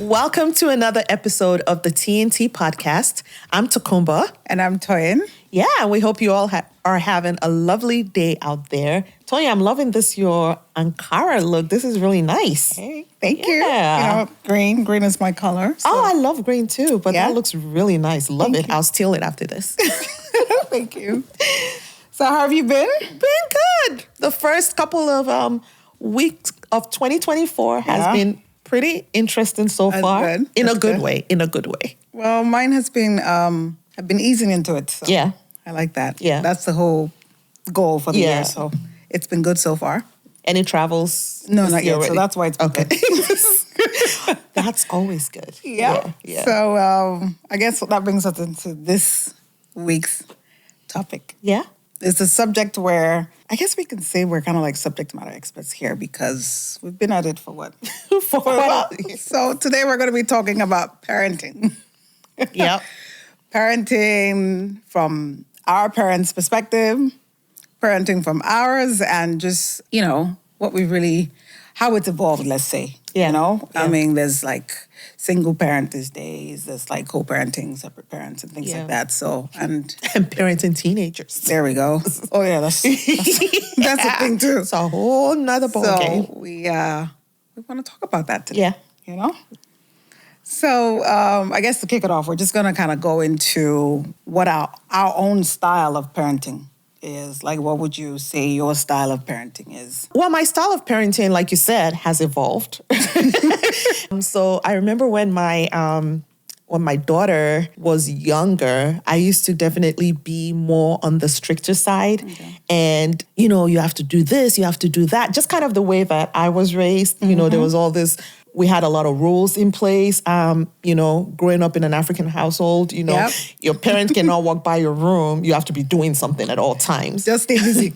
Welcome to another episode of the TNT podcast. I'm Tokunbo. And I'm Toyin. Yeah, we hope you all are having a lovely day out there. Toyin, I'm loving your Ankara look. This is really nice. Hey, thank you. You know, green is my color. So. Oh, I love green too, but that looks really nice. Love it. I'll steal it after this. Thank you. So how have you been? Been good. The first couple of weeks of 2024 has been pretty interesting so far. Good. In a good way. Well, mine has been, I've been easing into it. So yeah. I like that. Yeah. That's the whole goal for the year. So it's been good so far. Any travels? No, not yet. So that's why it's been okay. good. That's always good. Yeah. So I guess that brings us into this week's topic. Yeah. It's a subject where I guess we can say we're kind of like subject matter experts here because we've been at it for what? for a while. So today we're going to be talking about parenting. Yep. Parenting from our parents' perspective, parenting from ours, and just, you know, how it's evolved, let's say. Yeah. You know? Yeah. I mean, there's like single parent these days, there's like co-parenting, separate parents and things like that. So, and parenting teenagers. There we go. Oh yeah, that's a thing too. It's a whole nother ballgame. So we want to talk about that today. Yeah. You know? So I guess to kick it off, we're just going to kind of go into what our own style of parenting is. Like, what would you say your style of parenting is? Well, my style of parenting, like you said, has evolved. So I remember when my daughter was younger, I used to definitely be more on the stricter side. Okay. And, you know, you have to do this, you have to do that. Just kind of the way that I was raised. You know, there was all this. We had a lot of rules in place. You know, growing up in an African household, you know, your parents cannot walk by your room. You have to be doing something at all times. Just stay busy.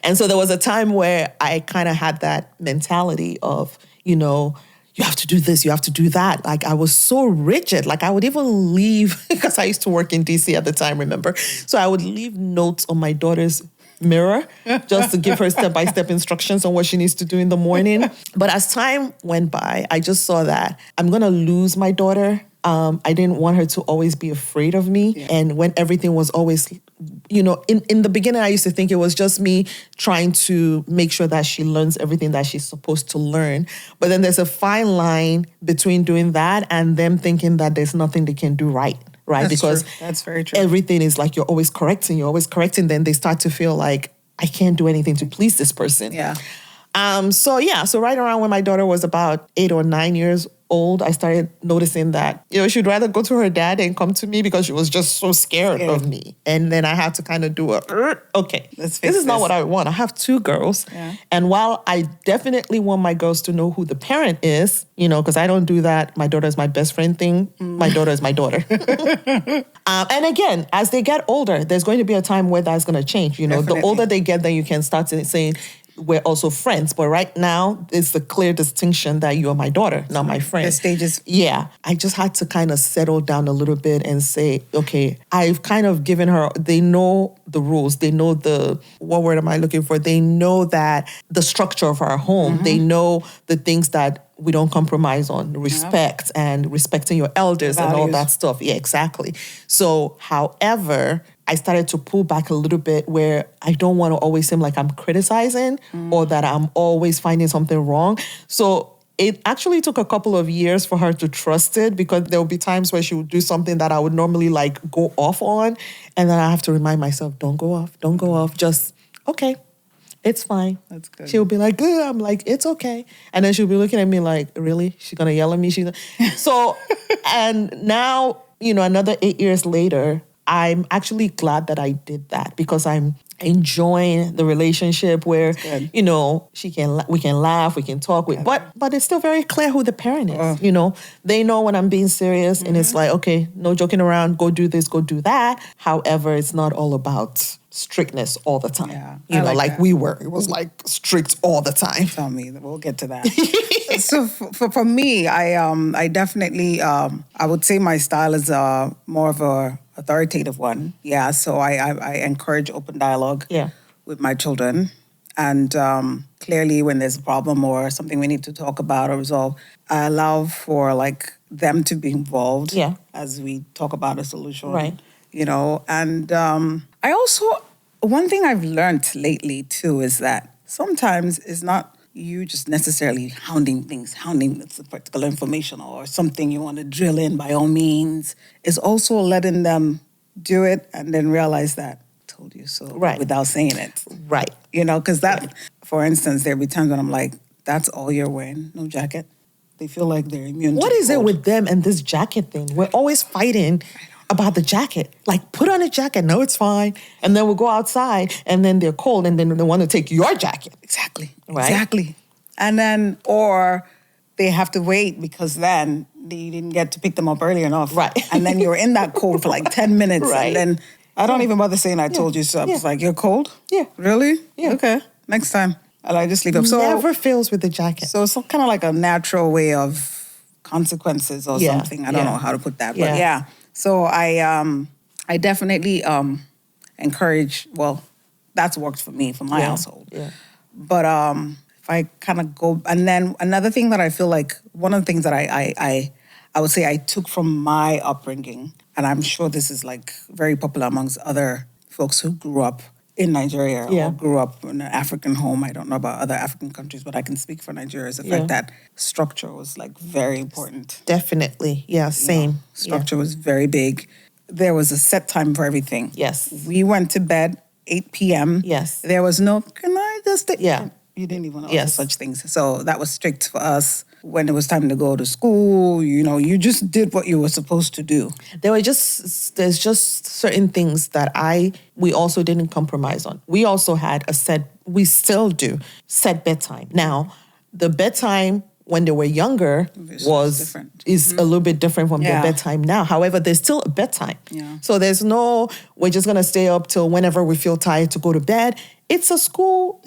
And so there was a time where I kind of had that mentality of, you know, you have to do this, you have to do that. Like, I was so rigid. Like, I would even leave, because I used to work in DC at the time, remember? So I would leave notes on my daughter's mirror just to give her step-by-step instructions on what she needs to do in the morning. But as time went by, I just saw that I'm going to lose my daughter. I didn't want her to always be afraid of me. Yeah. And when everything was always, you know, in the beginning, I used to think it was just me trying to make sure that she learns everything that she's supposed to learn. But then there's a fine line between doing that and them thinking that there's nothing they can do right. Right? Because that's very true. Everything is like you're always correcting. Then they start to feel like, I can't do anything to please this person. Yeah. So right around when my daughter was about 8 or 9 years old, I started noticing that, you know, she'd rather go to her dad and come to me because she was just so scared of me. And then I had to kind of do okay, this is not what I want. I have 2 girls. Yeah. And while I definitely want my girls to know who the parent is, you know, because I don't do that, my daughter is my best friend thing. My daughter is my daughter. And again, as they get older, there's going to be a time where that's going to change. You know, The older they get, then you can start saying, we're also friends. But right now, it's the clear distinction that you are my daughter, not my friend. The stages. Yeah. I just had to kind of settle down a little bit and say, okay, I've kind of given her, they know the rules. They know what word am I looking for? They know that the structure of our home. They know the things that we don't compromise on, respect and respecting your elders and all that stuff. Yeah, exactly. So, however, I started to pull back a little bit where I don't want to always seem like I'm criticizing or that I'm always finding something wrong. So it actually took a couple of years for her to trust it, because there would be times where she would do something that I would normally like go off on. And then I have to remind myself, don't go off. Just, okay, it's fine. That's good. She'll be like, good. I'm like, it's okay. And then she'll be looking at me like, really? She's going to yell at me? So, and now, you know, another 8 years later, I'm actually glad that I did that, because I'm enjoying the relationship where, you know, we can laugh, we can talk, but it's still very clear who the parent is. You know, they know when I'm being serious, and it's like, okay, no joking around, go do this, go do that. However, it's not all about strictness all the time. Yeah, you know, like we were. It was like strict all the time. Tell me, we'll get to that. So for me, I definitely, I would say my style is more of a authoritative one. Yeah, so I encourage open dialogue with my children. And clearly, when there's a problem or something we need to talk about or resolve, I allow for like them to be involved Yeah. as we talk about a solution. Right. And I also, one thing I've learned lately too is that sometimes it's not you just necessarily hounding this particular information or something you want to drill in by all means. It's also letting them do it and then realize that told you so Right. without saying it. Right. Because that, for instance, there'll be times when I'm like, that's all you're wearing, no jacket. They feel like they're immune What to is it cold. with them and this jacket thing? We're always fighting about the jacket. Like, put on a jacket. No, it's fine. And then we'll go outside and then they're cold and then they want to take your jacket. Exactly. Right? Exactly. And then, or they have to wait because then you didn't get to pick them up early enough. Right. And then you're in that cold for like 10 minutes. Right. And then I don't even bother saying I told you so. I was like, you're cold? Yeah. Really? Yeah. Okay. Next time. And I just leave them. So Never fails with the jacket. So it's kind of like a natural way of consequences or Yeah, something. I don't yeah. know how to put that, but Yeah. yeah. So I definitely encourage. Well, that's worked for me for my Yeah, household. yeah. But if I kind of go, and then another thing that I feel like one of the things that I would say I took from my upbringing, and I'm sure this is like very popular amongst other folks who grew up in Nigeria Yeah. or grew up in an African home. I don't know about other African countries, but I can speak for Nigeria. Is the Yeah. fact that structure was like very important. Definitely. Yeah, same. Structure was very big. There was a set time for everything. Yes. We went to bed 8 p.m. Yes. There was no, can I just take? Yeah. You didn't even know Yes. such things. So that was strict for us. When it was time to go to school, you just did what you were supposed to do. There's just certain things that we also didn't compromise on. We also had we still do, set bedtime. Now, the bedtime when they were younger It's different. is a little bit different from Yeah. their bedtime now. However, there's still a bedtime. Yeah. So there's no, we're just gonna stay up till whenever we feel tired to go to bed. It's a school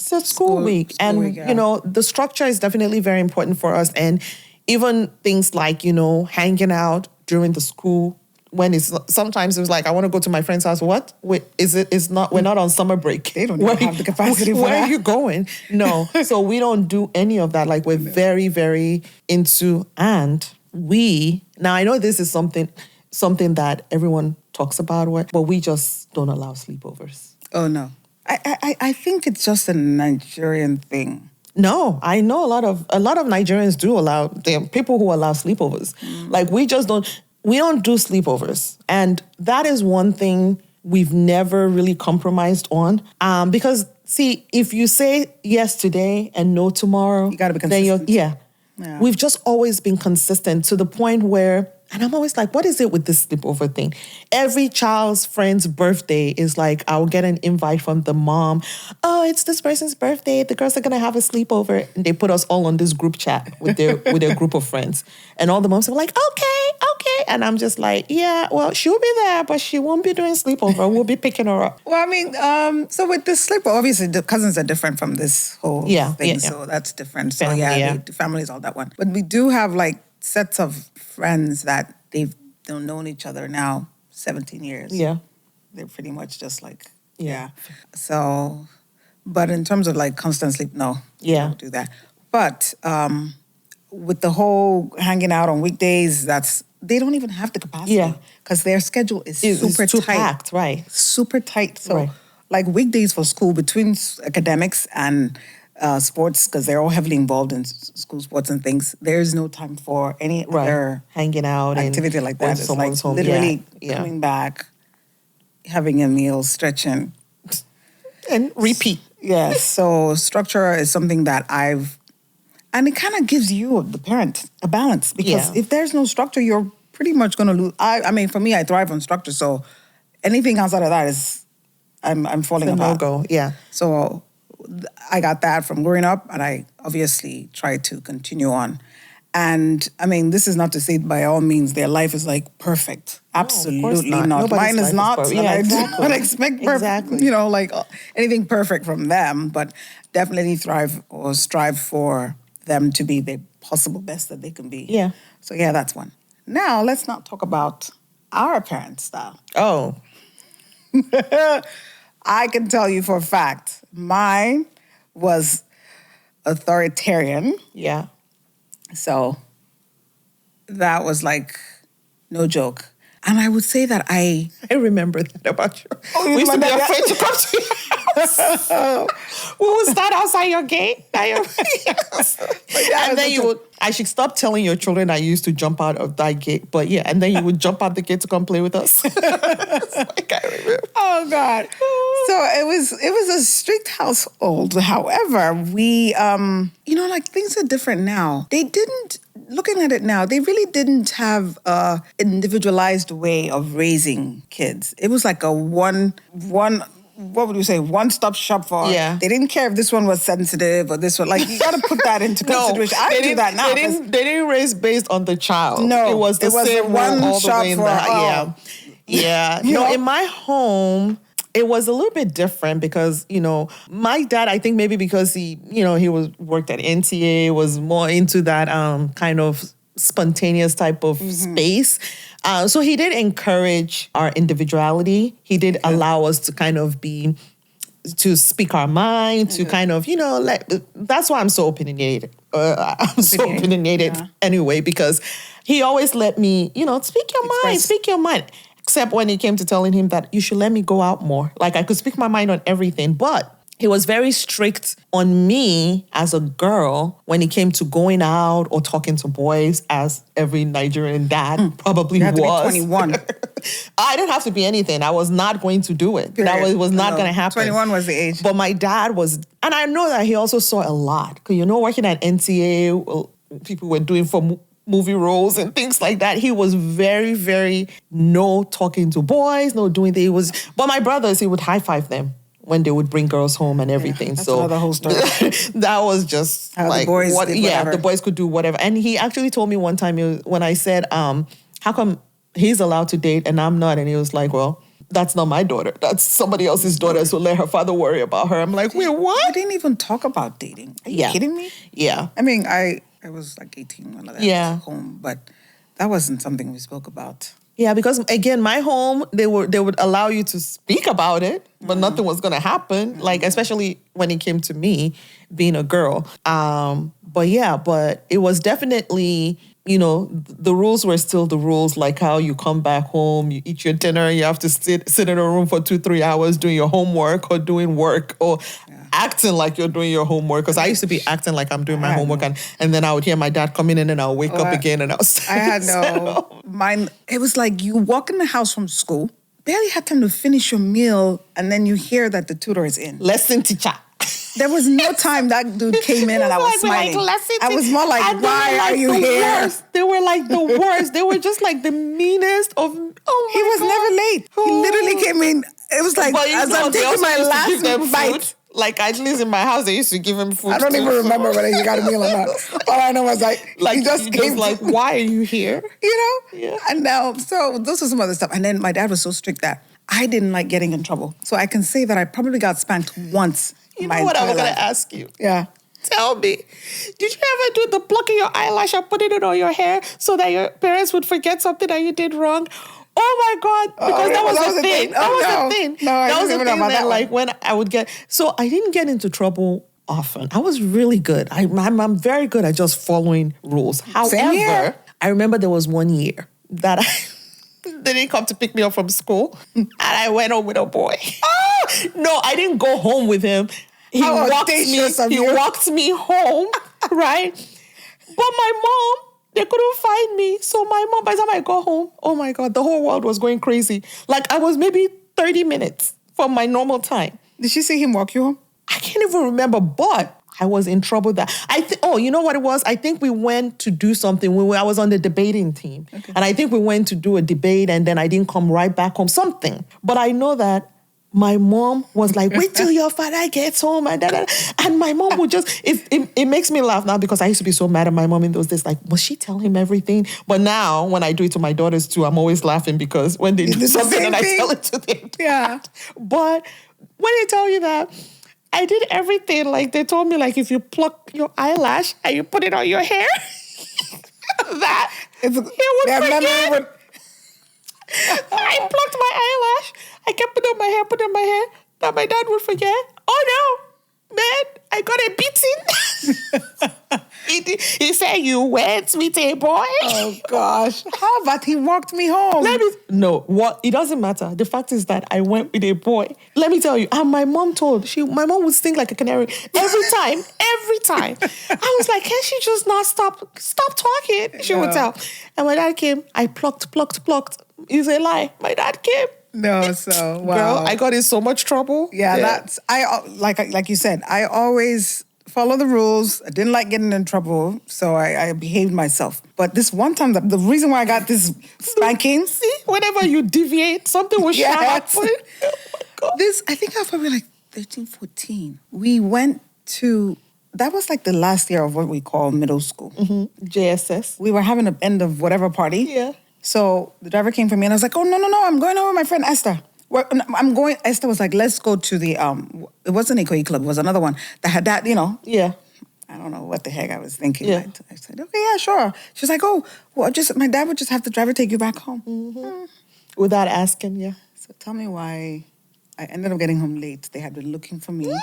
week. And, week, yeah. the structure is definitely very important for us. And even things like, hanging out during the school when sometimes it was like, I want to go to my friend's house. What? Wait, we're not on summer break. They don't even have the capacity for where that. are you going? No. So we don't do any of that. Like, we're very, very into, and now I know this is something that everyone talks about, but we just don't allow sleepovers. Oh, no. I think it's just a Nigerian thing. No, I know a lot of Nigerians do allow, there are people who allow sleepovers. Like, we don't do sleepovers. And that is one thing we've never really compromised on. Because, see, if you say yes today and no tomorrow, You gotta be then consistent. Yeah. Yeah. We've just always been consistent to the point where, and I'm always like, what is it with this sleepover thing? Every child's friend's birthday is like, I'll get an invite from the mom. Oh, it's this person's birthday. The girls are going to have a sleepover. And they put us all on this group chat with their group of friends. And all the moms are like, okay. And I'm just like, yeah, well, she'll be there, but she won't be doing sleepover. We'll be picking her up. Well, I mean, so with this sleepover, obviously the cousins are different from this whole thing. Yeah. So that's different. So Family, yeah. the family is all that one. But we do have like sets of friends that they've known each other now 17 years. Yeah. They're pretty much just like, Yeah. So, but in terms of like constant sleep, no. we Yeah. don't do that. But with the whole hanging out on weekdays, they don't even have the capacity. Yeah. Because their schedule is It's super too tight. packed, right. Super tight. So, Right. like weekdays for school between academics and sports, because they're all heavily involved in school sports and things, there's no time for any other Hanging out activity and like going that. to It's like someone's home. literally Yeah. coming back, having a meal, stretching. And repeat. Yes. So structure is something that and it kind of gives you, the parent, a balance. Because Yeah. if there's no structure, you're pretty much going to lose. I mean, for me, I thrive on structure. So anything outside of that is, I'm falling It's a apart. no-go, yeah. So I got that from growing up, and I obviously tried to continue on. And I mean, this is not to say by all means their life is like perfect. Absolutely not. not. Nobody's Mine life is is not. perfect. And Yeah, I do exactly. not expect perfect, Exactly. like anything perfect from them, but definitely thrive or strive for them to be the possible best that they can be. Yeah. So yeah, that's one. Now let's not talk about our parent style. Oh, I can tell you for a fact, mine was authoritarian. Yeah. So that was like no joke. And I would say that I remember that about you. Oh, We used to be remember that? afraid to come to your house. We would stand outside your gate. And then you would, I should stop telling your children I used to jump out of that gate. But yeah, and then you would jump out the gate to come play with us. Like I remember. Oh God. So it was a strict household. However, we like things are different now. They didn't looking at it now, they really didn't have a individualized way of raising kids. It was like a one what would you say, one-stop shop for. Yeah. They didn't care if this one was sensitive or this one. Like, you got to put that into consideration. I do that now. They didn't raise based on the child. No. It was the same one all the way in all. Yeah. No, in my home, it was a little bit different because, my dad, I think maybe because he worked at NTA, was more into that kind of spontaneous type of space. So he did encourage our individuality. He did allow us to kind of to speak our mind, to kind of, that's why I'm so opinionated. Anyway, because he always let me, speak your mind. Except when it came to telling him that you should let me go out more. Like I could speak my mind on everything, but he was very strict on me as a girl when it came to going out or talking to boys, as every Nigerian dad probably was. You had to be 21. I didn't have to be anything. I was not going to do it. Period. That was not going to happen. 21 was the age. But my dad was, and I know that he also saw a lot. Because, working at NTA, people were doing for movie roles and things like that. He was very, very no talking to boys, no doing things. But my brothers, he would high five them when they would bring girls home and everything. That's another whole story. That was just how like the boys did whatever. The boys could do whatever. And he actually told me one time when I said, how come he's allowed to date and I'm not? And he was like, well, that's not my daughter. That's somebody else's daughter. So let her father worry about her. I'm like, wait, what? I didn't even talk about dating. Are you kidding me? Yeah. I mean, I was like 18 when I was home, but that wasn't something we spoke about. Yeah, because again, my home, they would allow you to speak about it, but nothing was going to happen. Like, especially when it came to me being a girl. But it was definitely, the rules were still the rules, like how you come back home, you eat your dinner, you have to sit in a room for 2-3 hours doing your homework or doing work or acting like you're doing your homework. Because I used to be acting like I'm doing my homework and then I would hear my dad come in and then I'll wake up again and I had no... Mine, it was like you walk in the house from school, barely had time to finish your meal, and then you hear that the tutor is in. Lesson teacher. There was no time that dude came in and I was smiling. I was more like, why are you here? Worst. They were like the worst. They were just like the meanest of... He was never late. He literally came in. It was like, as I'm taking my last bite. Like, at least in my house, they used to give him food. I don't even remember whether he got a meal or not. All I know was he just came. Like, why are you here? Yeah. And now, so this was some other stuff. And then my dad was so strict that I didn't like getting in trouble. So I can say that I probably got spanked once. You know what I was going to ask you? Yeah. Tell me, did you ever do the plucking your eyelash and putting it on your hair so that your parents would forget something that you did wrong? Oh my God, because that was the thing. That was the thing. No, I didn't even know about that. Like when I would get, so I didn't get into trouble often. I was really good. I'm very good at just following rules. However, I remember there was one year that they didn't come to pick me up from school and I went home with a boy. No, I didn't go home with him. He walked me home, right? But my mom, they couldn't find me. So my mom, by the time I got home, oh my God, the whole world was going crazy. Like I was maybe 30 minutes from my normal time. Did she see him walk you home? I can't even remember, but I was in trouble that you know what it was? I think we went to do something. I was on the debating team. Okay. And I think we went to do a debate and then I didn't come right back home, something. But I know that my mom was like, wait till your father gets home. And my mom would just, it makes me laugh now because I used to be so mad at my mom in those days. Like, must she tell him everything? But now when I do it to my daughters too, I'm always laughing because when they do something and I tell it to them. Yeah. But when they tell you that, I did everything. Like they told me, like, if you pluck your eyelash and you put it on your hair, that he would forget. I plucked my eyelash. I kept putting on my hair, that my dad would forget. Oh man, I got a beating. He said, you went with a boy? Oh, gosh. How about he walked me home? No, what? It doesn't matter. The fact is that I went with a boy. Let me tell you, and my mom my mom would sing like a canary every time. I was like, can she just not stop talking? She would tell. And my dad came, I plucked. It's a lie. My dad came. No, so, wow. Girl, I got in so much trouble. Yeah, like you said, I always follow the rules. I didn't like getting in trouble, so I behaved myself. But this one time, the reason why I got this spanking... See, whenever you deviate, something will happen. Oh my God. I think I was probably like 13, 14. We went to... That was like the last year of what we call middle school. Mm-hmm. JSS. We were having an end of whatever party. Yeah. So the driver came for me and I was like, oh, no, I'm going over with my friend Esther. Esther was like, let's go to the, it wasn't a Ikoyi club, it was another one that had that, Yeah. I don't know what the heck I was thinking. Yeah. I said, okay, yeah, sure. She was like, oh, well, my dad would just have the driver take you back home. Mm-hmm. Without asking, yeah. So tell me why I ended up getting home late. They had been looking for me.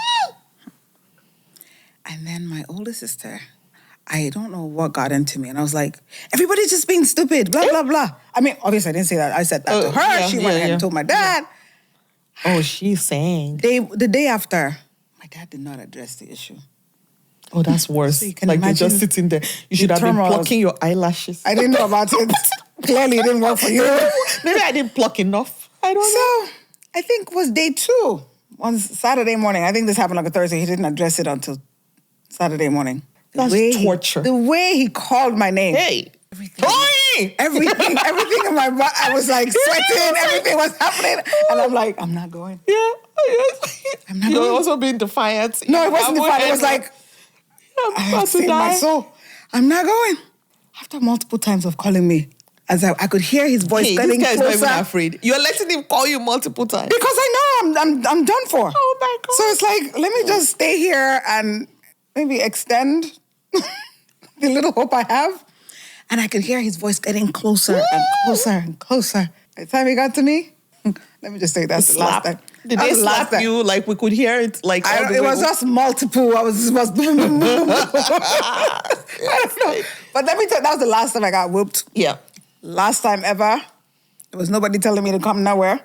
And then my older sister, I don't know what got into me. And I was like, everybody's just being stupid, blah, blah, blah. I mean, obviously I didn't say that. I said that to her. Yeah, she went ahead and told my dad. Oh, she's saying. The day after, my dad did not address the issue. Oh, that's worse. So you can like you're imagine just sitting there. You should have been plucking your eyelashes. I didn't know about it. Clearly it didn't work for you. Maybe I didn't pluck enough. I don't know. So, I think it was day 2. On Saturday morning. I think this happened like a Thursday. He didn't address it until Saturday morning. That's torture. The way he called my name. Hey. Everything in my body. I was like sweating. Everything was happening. And I'm like, I'm not going. Yeah. I'm not You're going. also being defiant. No, it wasn't defiant. It was like, I'm about to die. My soul. I'm not going. After multiple times of calling me, as I could hear his voice getting this guy's closer. not even afraid. You're letting him call you multiple times. Because I know I'm done for. Oh my God. So it's like, let me just stay here and maybe extend the little hope I have. And I could hear his voice getting closer and closer and closer. By the time he got to me, let me just say that's the last time. Did they slap you? Like we could hear it? Like it was just multiple. I was boom, boom, boom. I don't know. But let me tell you, that was the last time I got whooped. Yeah. Last time ever. There was nobody telling me to come nowhere.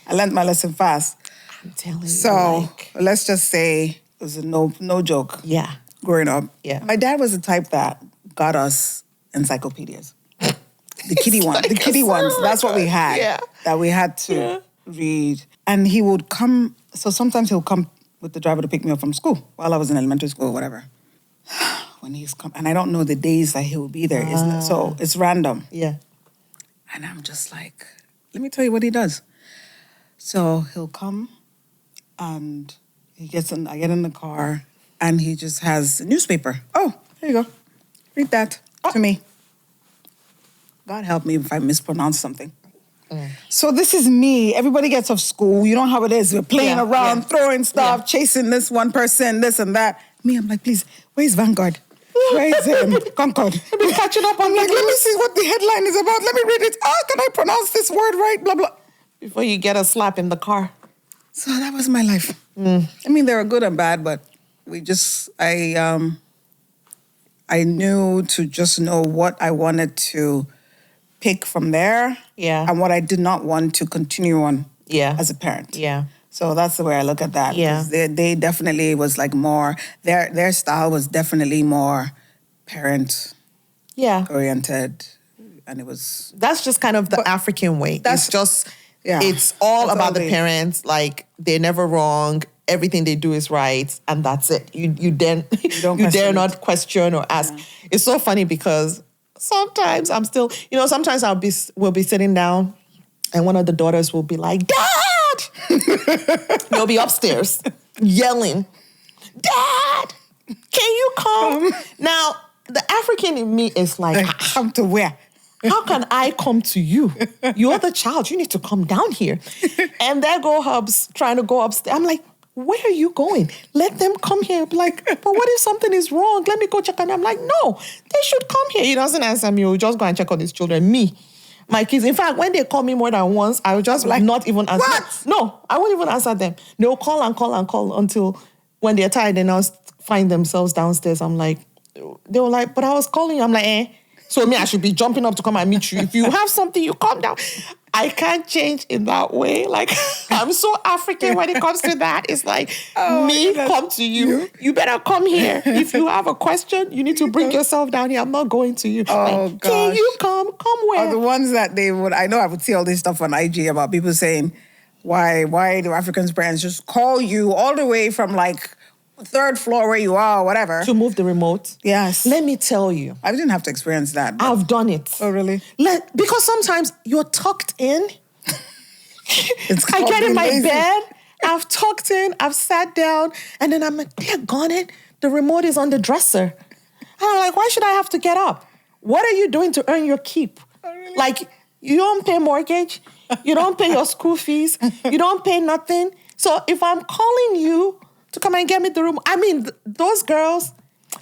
I learned my lesson fast. I'm telling you. So let's just say it was a no joke. Yeah. Growing up. Yeah. My dad was the type that got us encyclopedias. The kiddie ones. The kiddie ones. That's what we had. Yeah. That we had to read. And he would come, so sometimes he'll come with the driver to pick me up from school while I was in elementary school or whatever. When he's come, and I don't know the days that he will be there. So it's random. Yeah. And I'm just like, let me tell you what he does. So he'll come and I get in the car and he just has a newspaper. Oh, here you go. Read that to me. God help me if I mispronounce something. So this is me. Everybody gets off school. You know how it is. We're playing around, throwing stuff, chasing this one person, this and that. Me, I'm like, please, where's Vanguard? Where is Concord? I've been catching up on like, let me see what the headline is about. Let me read it. Can I pronounce this word right? Blah, blah. Before you get a slap in the car. So that was my life. I mean, they were good and bad, but I knew to just know what I wanted to pick from there. Yeah. And what I did not want to continue on as a parent. Yeah. So that's the way I look at that. Yeah. They definitely was like more, their style was definitely more parent oriented. And it was... That's just kind of the African way. It's just, it's all about the parents. Like, they're never wrong. Everything they do is right. And that's it. You dare not question or ask. Yeah. It's so funny because sometimes I'm still, sometimes we'll be sitting down and one of the daughters will be like, Dad! They'll be upstairs yelling, Dad, can you come? Now, the African in me is like, come to where? How can I come to you? You're the child. You need to come down here. And there go Hubs trying to go upstairs. I'm like, where are you going? Let them come here. I'm like, but what if something is wrong? Let me go check on them. I'm like, no, they should come here. He doesn't answer me. He'll just go and check on his children. Me. My kids, in fact, when they call me more than once, I will just not even answer. What? No, I won't even answer them. They'll call and call and call until when they're tired, they now find themselves downstairs. I'm like, they were like, but I was calling you. I'm like, eh. So me, I should be jumping up to come and meet you. If you have something, you calm down. I can't change in that way. Like, I'm so African when it comes to that. It's like, me come to you. You better come here. If you have a question, you need to bring yourself down here. I'm not going to you. Oh, like, gosh. Can you come? Come where? Or the ones that I know I would see all this stuff on IG about people saying, why do Africans' parents just call you all the way from like third floor where you are or whatever. To move the remote? Yes. Let me tell you. I didn't have to experience that. I've done it. Oh, really? Because sometimes you're tucked in. I get in my lazy. bed, I've tucked in, I've sat down, and then I'm like, daggone it, the remote is on the dresser. And I'm like, why should I have to get up? What are you doing to earn your keep? Oh, really? Like, you don't pay mortgage, you don't pay your school fees, you don't pay nothing. So if I'm calling you to come and get me the room, I mean, those girls,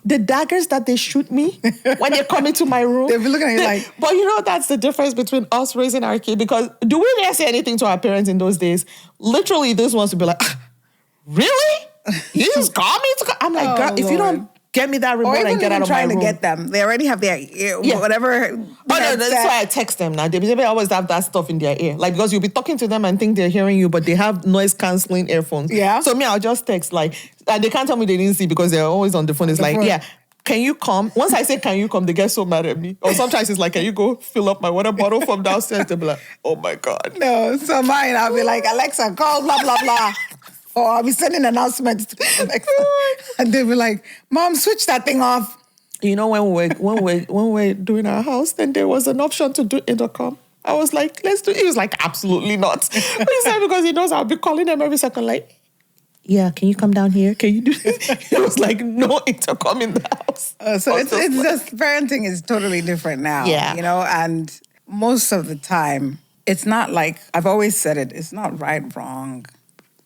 the daggers that they shoot me when they come into my room. They'll be looking at you like... But you know, that's the difference between us raising our kid, because do we dare say anything to our parents in those days? Literally, this ones would be like, really? You just call me to come? I'm like, girl, if you don't get me that remote and get out of my room. Or even trying to get them. They already have their whatever. Oh, no, that's why I text them now. They always have that stuff in their ear. Like, because you'll be talking to them and think they're hearing you, but they have noise-canceling earphones. Yeah. So me, I'll just text, like, and they can't tell me they didn't see because they're always on the phone. It's like, yeah, can you come? Once I say, can you come, they get so mad at me. Or sometimes it's like, can you go fill up my water bottle from downstairs? They'll be like, oh my God. No, so mine, I'll be like, Alexa, call blah, blah, blah. Or I'll be sending announcements to Alexa. And they'll be like, Mom, switch that thing off. You know, when we're doing our house, then there was an option to do intercom. I was like, let's do it. He was like, absolutely not. But he said, because he knows I'll be calling them every second, like, yeah, can you come down here? Can you do this? He was like, no intercom in the house. So it's just, parenting is totally different now. Yeah. You know, and most of the time, it's not like, I've always said it, it's not right, wrong.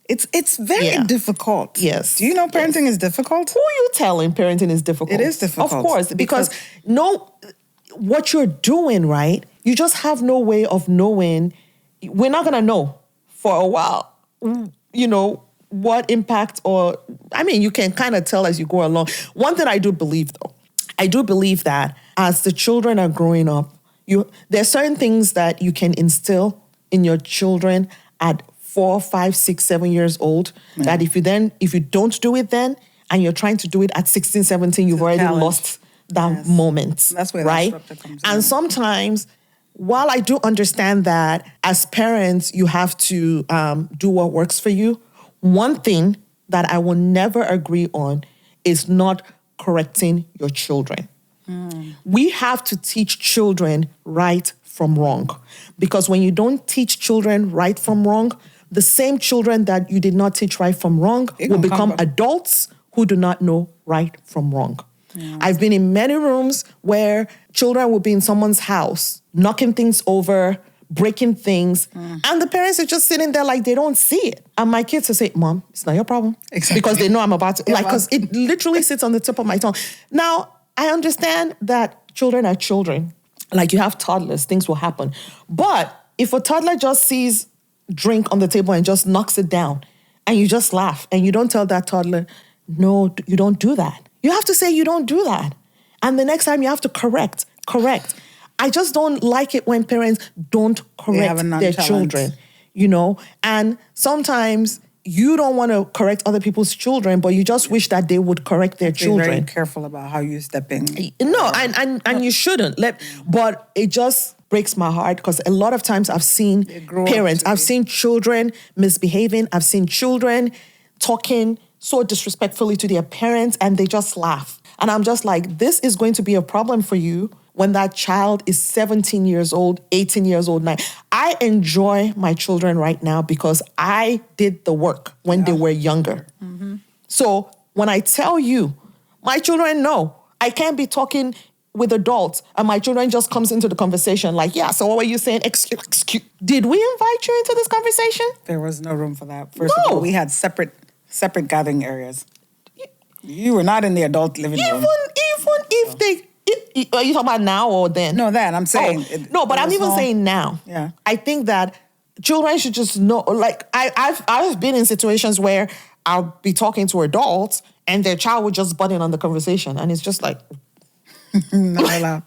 It's very difficult. Yes. Do you know parenting is difficult? Who are you telling parenting is difficult? It is difficult. Of course, because what you're doing, right? You just have no way of knowing. We're not going to know for a while, you know, what impact you can kind of tell as you go along. One thing I do believe, though, I do believe that as the children are growing up, there are certain things that you can instill in your children at 4, 5, 6, 7 years old, that if you don't do it then, and you're trying to do it at 16, 17, you've already lost that moment. That's where right? that structure comes in. And sometimes, while I do understand that as parents, you have to do what works for you, one thing that I will never agree on is not correcting your children. We have to teach children right from wrong. Because when you don't teach children right from wrong, the same children that you did not teach right from wrong will become adults who do not know right from wrong. Yeah. I've been in many rooms where children will be in someone's house, knocking things over, breaking things, and the parents are just sitting there like they don't see it. And my kids will say, Mom, it's not your problem. Exactly. Because they know I'm about to, because it literally sits on the tip of my tongue. Now, I understand that children are children. Like, you have toddlers, things will happen. But if a toddler just sees drink on the table and just knocks it down, and you just laugh, and you don't tell that toddler, no, you don't do that. You have to say you don't do that. And the next time you have to correct. I just don't like it when parents don't correct their children, you know? And sometimes you don't want to correct other people's children, but you just wish that they would correct their children. Be very careful about how you step in. No, and you shouldn't. But it just breaks my heart because a lot of times I've seen parents, I've seen children misbehaving, I've seen children talking so disrespectfully to their parents, and they just laugh. And I'm just like, this is going to be a problem for you when that child is 17 years old, 18 years old now. I enjoy my children right now because I did the work when they were younger. Mm-hmm. So when I tell you, my children know I can't be talking with adults and my children just comes into the conversation like, yeah, so what were you saying? Excuse. Did we invite you into this conversation? There was no room for that. First of all, we had separate gathering areas. You were not in the adult living room. Even if they... Are you talking about now or then? No, then. I'm saying... I'm even saying now. Yeah. I think that children should just know... Like, I've been in situations where I'll be talking to adults and their child would just butt in on the conversation. And it's just like, Not allowed.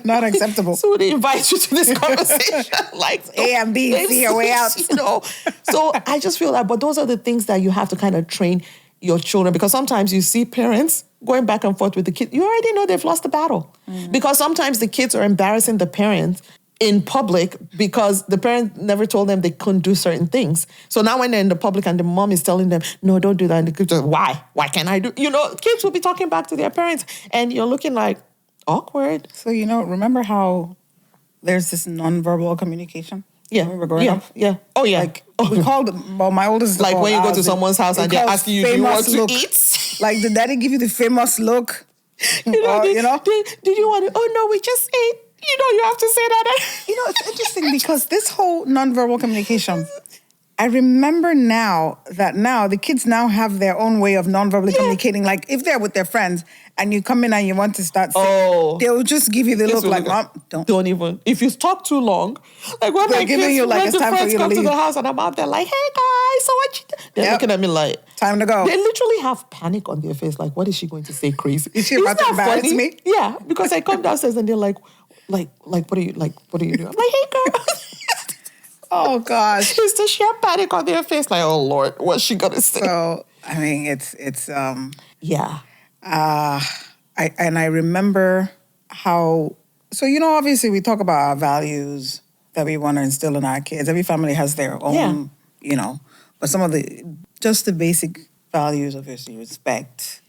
Not acceptable. so they invite you to this conversation. Like A and B, see your way out. You know? So I just feel that, but those are the things that you have to kind of train your children, because sometimes you see parents going back and forth with the kids. You already know they've lost the battle. Because sometimes the kids are embarrassing the parents in public because the parent never told them they couldn't do certain things. So now when they're in the public and the mom is telling them, no, don't do that. And the kids are, why? Why can't I do? You know, kids will be talking back to their parents and you're looking like, awkward. So, remember how there's this nonverbal communication? Yeah. Remember growing up? Yeah. Oh, yeah. Like, we called, my oldest... Like when you go to someone's house and they're asking you, do you want to eat? Like, did daddy give you the famous look? Did you want to, oh, no, we just ate. You have to say that. It's interesting because this whole nonverbal communication, I remember now that the kids now have their own way of nonverbally communicating. Like if they're with their friends and you come in and you want to start saying, they'll just give you the look like, Mom, don't even. If you talk too long, like when my kids, you like, when it's the time friends for you to come to leave. the house and I'm out there like, hey guys, so what you they're looking at me like, time to go. They literally have panic on their face. Like, what is she going to say crazy? Is she about to embarrass me? Yeah, because I come downstairs and they're like, what are you doing? I'm like, hey girl. Oh gosh. It's the sheer panic on their face, like, oh Lord, what's she gonna say? So I mean it's yeah. I remember how obviously we talk about our values that we want to instill in our kids. Every family has their own, but some of the basic values, obviously, respect,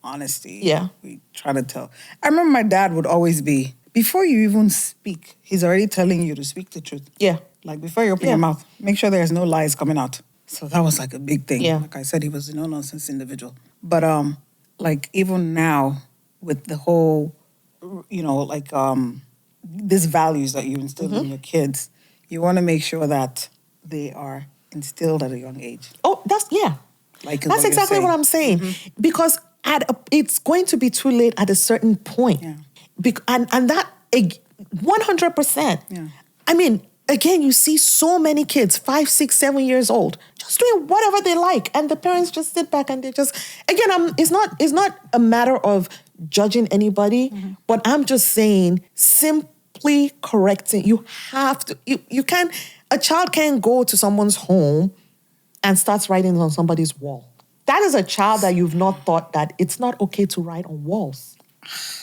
honesty. Yeah. We try to tell. I remember my dad would always be, before you even speak, he's already telling you to speak the truth. Yeah. Like before you open your mouth, make sure there's no lies coming out. So that was like a big thing. Yeah. Like I said, he was a no-nonsense individual. But like even now with the whole, these values that you instill in your kids, you want to make sure that they are instilled at a young age. Oh, that's That's exactly what I'm saying. Because it's going to be too late at a certain point. Yeah. And that 100%. Yeah. I mean, again, you see so many kids, 5, 6, 7 years old, just doing whatever they like. And the parents just sit back and they just, again, it's not a matter of judging anybody, but I'm just saying simply correcting. You have to, you can't, a child can't go to someone's home and starts writing on somebody's wall. That is a child that you've not thought that it's not okay to write on walls.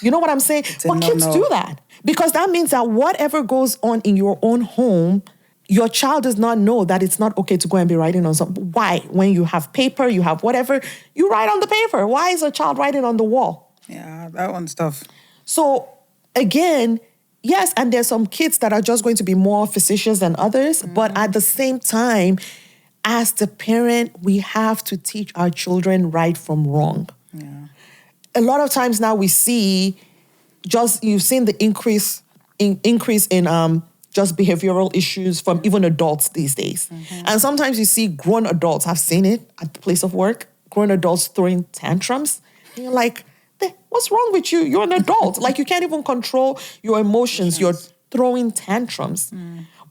You know what I'm saying? But kids do that. Because that means that whatever goes on in your own home, your child does not know that it's not okay to go and be writing on something. Why? When you have paper, you have whatever, you write on the paper. Why is a child writing on the wall? Yeah, that one's tough. So again, yes, and there's some kids that are just going to be more facetious than others, but at the same time, as the parent, we have to teach our children right from wrong. Yeah. A lot of times now we see you've seen the increase in just behavioral issues from even adults these days. And sometimes you see grown adults, I've seen it at the place of work, grown adults throwing tantrums. And you're like, what's wrong with you? You're an adult. Like you can't even control your emotions. You're throwing tantrums.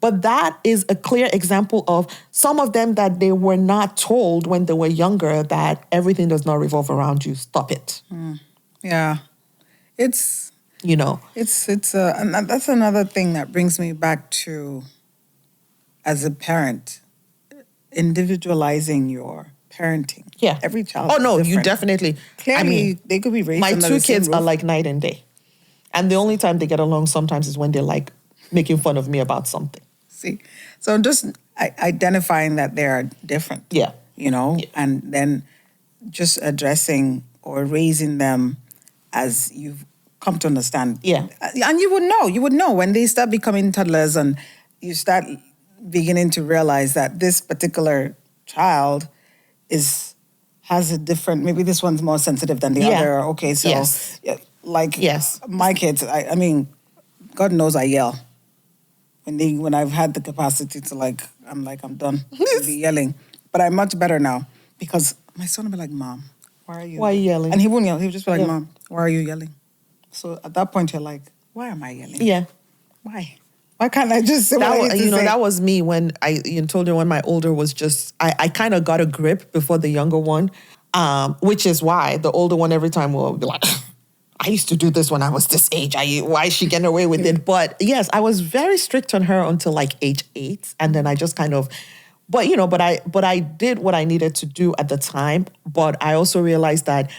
But that is a clear example of some of them that they were not told when they were younger that everything does not revolve around you. Stop it. Yeah. It's and that's another thing that brings me back to, as a parent, individualizing your parenting. Yeah. Every child. Oh, no, is you different. definitely. Clearly, they could be raised my under two the same kids roof. are like night and day. And the only time they get along sometimes is when they're like making fun of me about something. See? So just identifying that they are different. Yeah. And then just addressing or raising them as you've come to understand. Yeah. And you would know when they start becoming toddlers and you start beginning to realize that this particular child has a different, maybe this one's more sensitive than the other. Okay, so my kids, I mean, God knows I yell. When I've had the capacity to I'm done with the yelling. But I'm much better now because my son will be like, Mom, why are you yelling? And he wouldn't yell. He would just be like, Mom, why are you yelling? So at that point, you're like, why am I yelling? Yeah. Why Why can't I just say what I need to say? That was me when told you when my older was just, I kind of got a grip before the younger one, which is why the older one every time will be like, I used to do this when I was this age. Why is she getting away with it? But yes, I was very strict on her until like age 8. And then I just kind of, but I did what I needed to do at the time. But I also realized that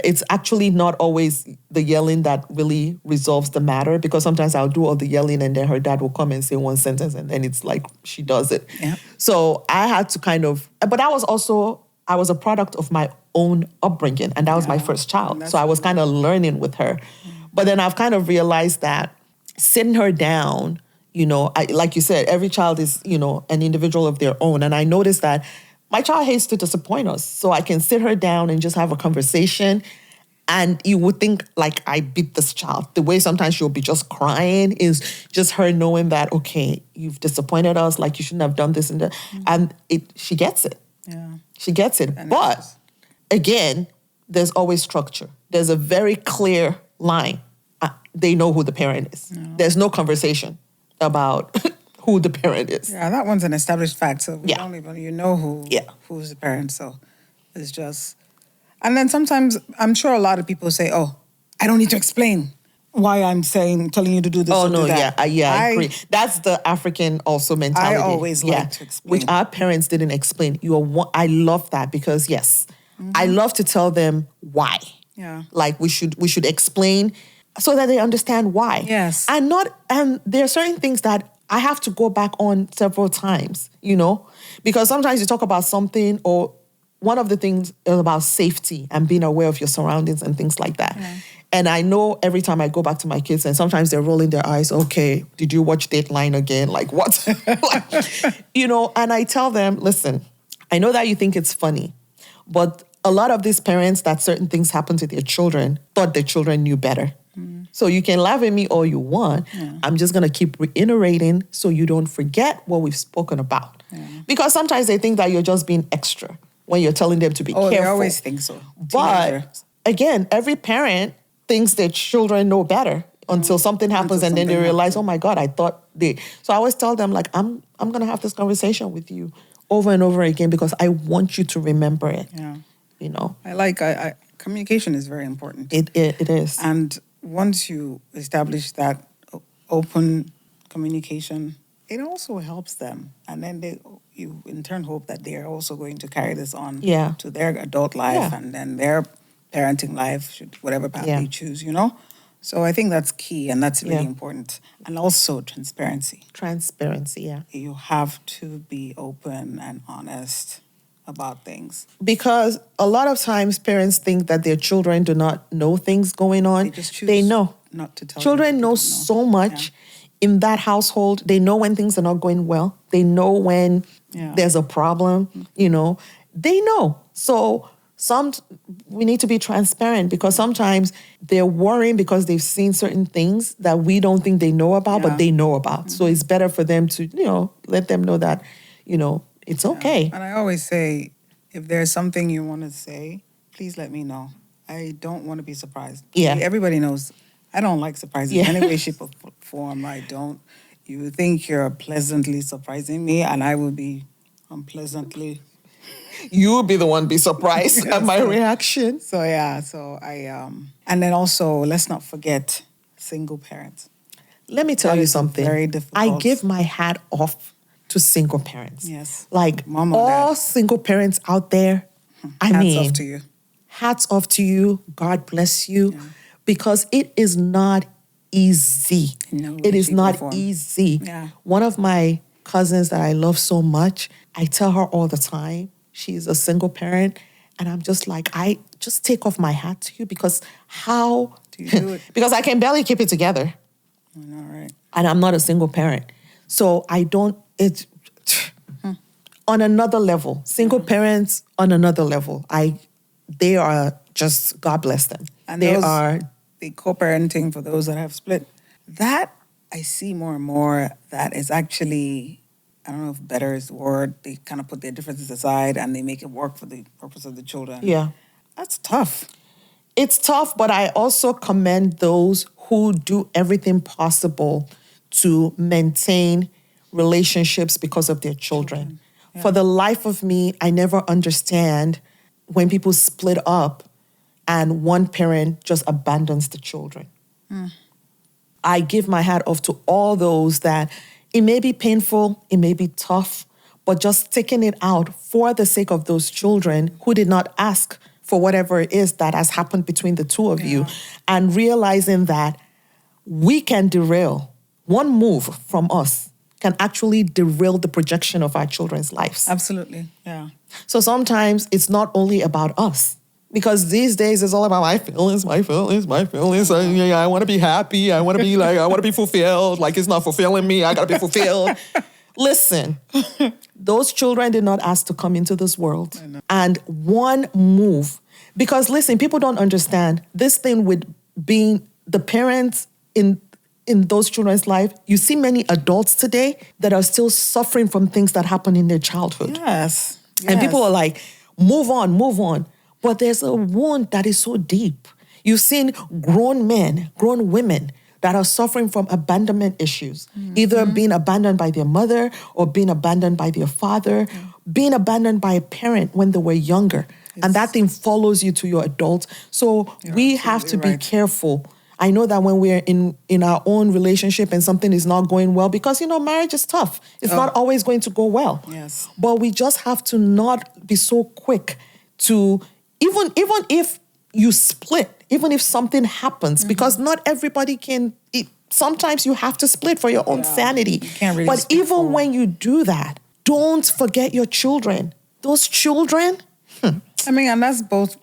it's actually not always the yelling that really resolves the matter, because sometimes I'll do all the yelling and then her dad will come and say one sentence and then it's like she does it. Yeah. So I had to but I was a product of my own upbringing, and that was my first child. So I was kind of learning with her. But then I've kind of realized that sitting her down, like you said, every child is, an individual of their own. And I noticed that my child hates to disappoint us. So I can sit her down and just have a conversation. And you would think like I beat this child. The way sometimes she'll be just crying is just her knowing that, okay, you've disappointed us, like you shouldn't have done this and that. And she gets it. Yeah. She gets it. But again, there's always structure. There's a very clear line. They know who the parent is. Yeah. There's no conversation about who the parent is. Yeah, that one's an established fact. So we don't even, who's the parent. So it's just, and then sometimes I'm sure a lot of people say, oh, I don't need to explain why I'm telling you to do this or do that. I agree. That's the African also mentality. I always like to explain. Which our parents didn't explain. I love that because I love to tell them why. Yeah. Like we should explain so that they understand why. Yes. And there are certain things that I have to go back on several times, because sometimes you talk about something, or one of the things is about safety and being aware of your surroundings and things like that. Yeah. And I know every time I go back to my kids, and sometimes they're rolling their eyes, okay, did you watch Dateline again? Like what? And I tell them, listen, I know that you think it's funny, but a lot of these parents that certain things happen to their children thought their children knew better. So you can laugh at me all you want. Yeah. I'm just going to keep reiterating so you don't forget what we've spoken about. Yeah. Because sometimes they think that you're just being extra when you're telling them to be careful. They always think so. But again, every parent thinks their children know better until something happens and then they realize, oh my God, I thought they... So I always tell them, like, I'm going to have this conversation with you over and over again because I want you to remember it. Yeah. Communication is very important. It is. And once you establish that open communication, it also helps them. And then you in turn hope that they're also going to carry this on to their adult life and then their parenting life, whatever path they choose, So I think that's key, and that's really important. And also transparency. Transparency, yeah. You have to be open and honest about things. Because a lot of times parents think that their children do not know things going on. They just choose they know. Not to tell children know so much in that household. They know when things are not going well. They know when there's a problem, They know. So we need to be transparent because sometimes they're worrying because they've seen certain things that we don't think they know about, but they know about. Mm-hmm. So it's better for them to, let them know that, it's okay. And I always say, if there's something you want to say, please let me know. I don't want to be surprised. Yeah. Everybody knows I don't like surprises in any way, shape, or form. I don't. You think you're pleasantly surprising me, and I will be unpleasantly. You will be the one be surprised at my reaction. So I and then also let's not forget single parents. Let me tell you something. Very difficult. I give my hat off to single parents. Yes. Like Mom or all dad. Single parents out there, hats off to you. Hats off to you. God bless you. Yeah. Because it is not easy. No, it is not easy. Yeah. One of my cousins that I love so much, I tell her all the time, she's a single parent, and I'm just like, I just take off my hat to you because how do you do it? Because I can barely keep it together. I know, right? And I'm not a single parent. So I don't, it's on another level. Single parents on another level. They are just, God bless them. And the co-parenting for those that have split. That I see more and more that is actually, I don't know if better is the word, they kind of put their differences aside and they make it work for the purpose of the children. Yeah. That's tough. It's tough, but I also commend those who do everything possible to maintain relationships because of their children. Yeah. For the life of me, I never understand when people split up and one parent just abandons the children. I give my hat off to all those that it may be painful, it may be tough, but just taking it out for the sake of those children who did not ask for whatever it is that has happened between the two of you, and realizing that we can derail. One move from us can actually derail the projection of our children's lives. Absolutely. Yeah. So sometimes it's not only about us. Because these days it's all about my feelings. I want to be happy. I want to be fulfilled. Like it's not fulfilling me. I got to be fulfilled. Listen, those children did not ask to come into this world. And one move, because listen, people don't understand this thing with being the parents in those children's life. You see many adults today that are still suffering from things that happened in their childhood. Yes. And people are like, move on. But there's a wound that is so deep. You've seen grown men, grown women that are suffering from abandonment issues, either being abandoned by their mother or being abandoned by their father, being abandoned by a parent when they were younger. And that thing follows you to your adult. So we have to be careful. I know that when we're in our own relationship and something is not going well, because, marriage is tough. It's not always going to go well. Yes. But we just have to not be so quick to, even if you split, even if something happens, because not everybody can, sometimes you have to split for your own sanity. You can't really but even when you do that, don't forget your children. Those children, I mean, and that's both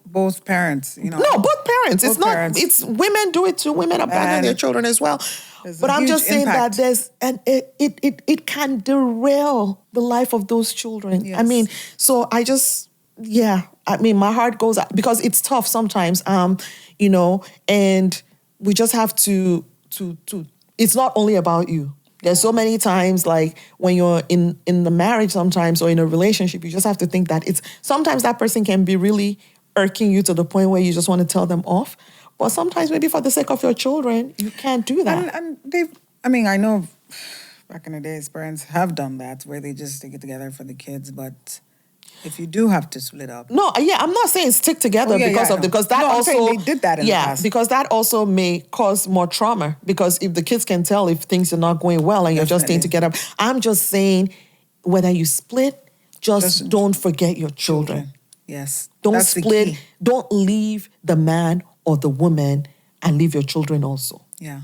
parents, No, both parents. Both it's not, parents. it's women do it too. Women abandon their children as well. But I'm just saying impact. that it can derail the life of those children. Yes. I mean, so my heart goes out because it's tough sometimes, and we just have to it's not only about you. There's so many times, like when you're in the marriage sometimes or in a relationship, you just have to think that sometimes that person can be really irking you to the point where you just want to tell them off. But sometimes maybe for the sake of your children, you can't do that. And I know back in the days, parents have done that where they just stick it together for the kids, but if you do have to split up. No, I'm not saying stick together because that I'm also saying they did that in the past. because that also may cause more trauma. Because if the kids can tell if things are not going well and you're just staying together, I'm just saying whether you split, just don't forget your children. Yes, don't that's split. the key. Don't leave the man or the woman and leave your children also. Yeah.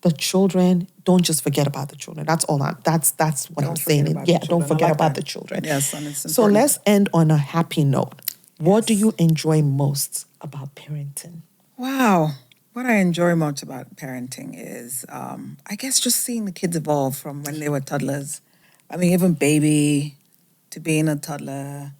The children, don't just forget about the children. That's all. That's what I'm saying. Don't forget about the children. Yes, and it's important. So let's end on a happy note. What do you enjoy most about parenting? Wow. What I enjoy most about parenting is, I guess, just seeing the kids evolve from when they were toddlers. I mean, even baby to being a toddler.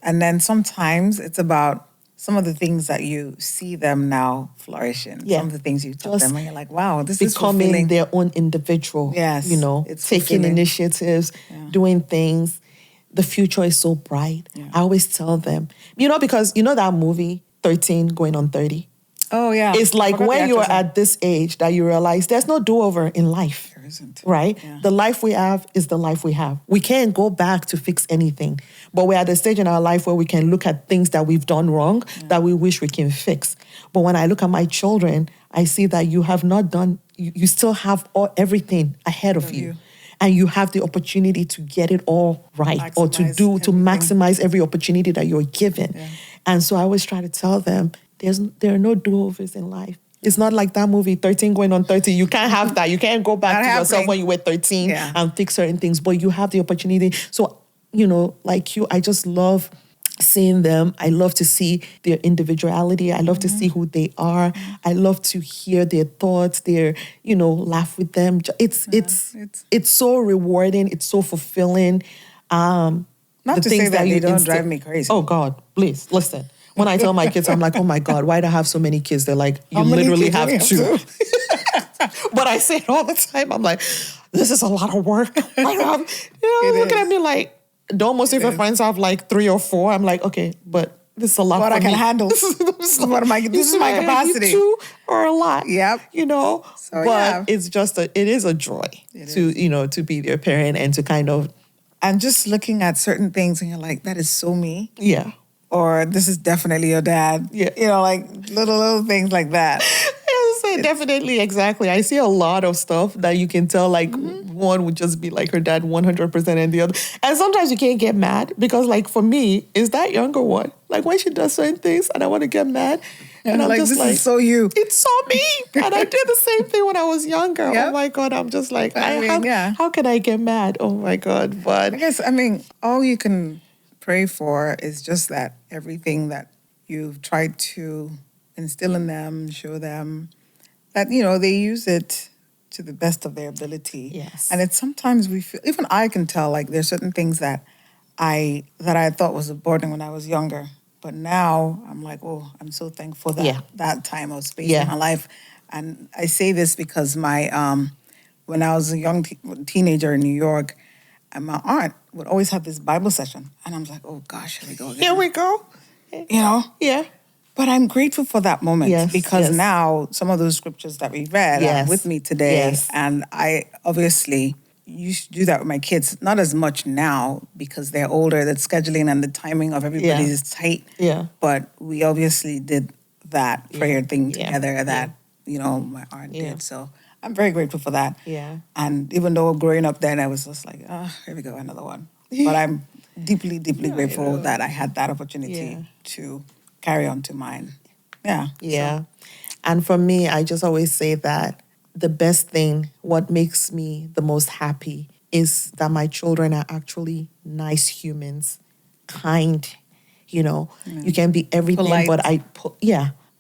And then sometimes it's about some of the things that you see them now flourish in. Yeah. Some of the things you taught them, and you're like, wow, this is becoming fulfilling. their own individual. Yes, it's taking fulfilling. initiatives, doing things. The future is so bright. Yeah. I always tell them, because that movie, 13 going on 30. Oh, yeah. It's like when you're at this age that you realize there's no do-over in life. There isn't. Right? Yeah. The life we have is the life we have. We can't go back to fix anything. But we're at a stage in our life where we can look at things that we've done wrong that we wish we can fix. But when I look at my children, I see that you have not done, you still have everything ahead of you. And you have the opportunity to get it all right or to maximize every opportunity that you're given. Yeah. And so I always try to tell them, there are no do-overs in life. It's not like that movie, 13 going on 30. You can't have that. You can't go back to yourself when you were 13 and fix certain things. But you have the opportunity. So, like you, I just love seeing them. I love to see their individuality. I love to see who they are. I love to hear their thoughts, laugh with them. It's so rewarding. It's so fulfilling. Not to say that they don't drive me crazy. Oh, God, please, listen. When I tell my kids, I'm like, oh my God, why do I have so many kids? They're like, you literally have two. But I say it all the time. I'm like, this is a lot of work. Looking at me like, don't most of your friends have like 3 or 4? I'm like, okay, but this is a lot what for I can me. handle. This is my capacity. Two or a lot. Yep. So, but it is a joy to be their parent and to kind of. And just looking at certain things and you're like, that is so me. Yeah. Or this is definitely your dad. Yeah. Like little things like that. Yes, definitely, exactly. I see a lot of stuff that you can tell, like, one would just be like her dad 100% and the other. And sometimes you can't get mad because, like, for me, it's that younger one. Like, when she does certain things and I want to get mad. And I'm like, just this like, is so you. It's so me. And I did the same thing when I was younger. Yep. Oh, my God. I'm just like, yeah. How can I get mad? Oh, my God. But I guess, all you can pray for is just that everything that you've tried to instill in them, show them, that, they use it to the best of their ability. Yes. And it's sometimes we feel, even I can tell, like, there's certain things that I thought was a burden when I was younger. But now I'm like, oh, I'm so thankful that that time or space in my life. And I say this because when I was a young teenager in New York, and my aunt would always have this Bible session. And I'm like, oh, gosh, here we go again. Here we go. Yeah. But I'm grateful for that moment because now some of those scriptures that we read are with me today. Yes. And I obviously used to do that with my kids, not as much now because they're older, the scheduling and the timing of everybody is tight. Yeah. But we obviously did that prayer thing together that, my aunt did. So I'm very grateful for that. Yeah. And even though growing up then, I was just like, here we go, another one. But I'm deeply, deeply grateful that I had that opportunity to carry on to mine. Yeah. Yeah. So. And for me, I just always say that the best thing, what makes me the most happy is that my children are actually nice humans, kind, You can be everything, polite.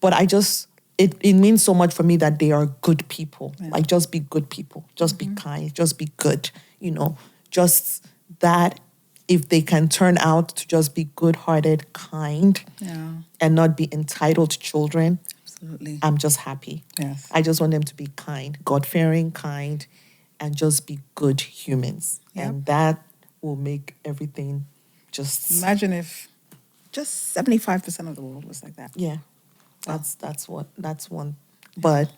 but I just, it means so much for me that they are good people. Yeah. Like, just be good people. Just be kind. Just be good. Just that if they can turn out to just be good-hearted, kind, and not be entitled children, absolutely, I'm just happy. Yes. I just want them to be kind, God-fearing, kind, and just be good humans. Yep. And that will make everything just... Imagine if just 75% of the world was like that. Yeah. That's one. But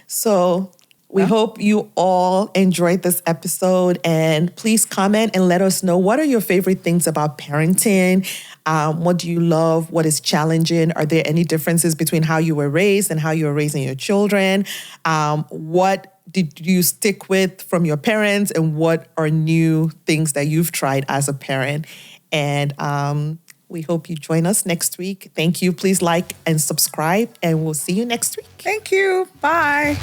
so we hope you all enjoyed this episode, and please comment and let us know, what are your favorite things about parenting? What do you love? What is challenging? Are there any differences between how you were raised and how you were raising your children? What did you stick with from your parents, and what are new things that you've tried as a parent? And we hope you join us next week. Thank you. Please like and subscribe, and we'll see you next week. Thank you. Bye.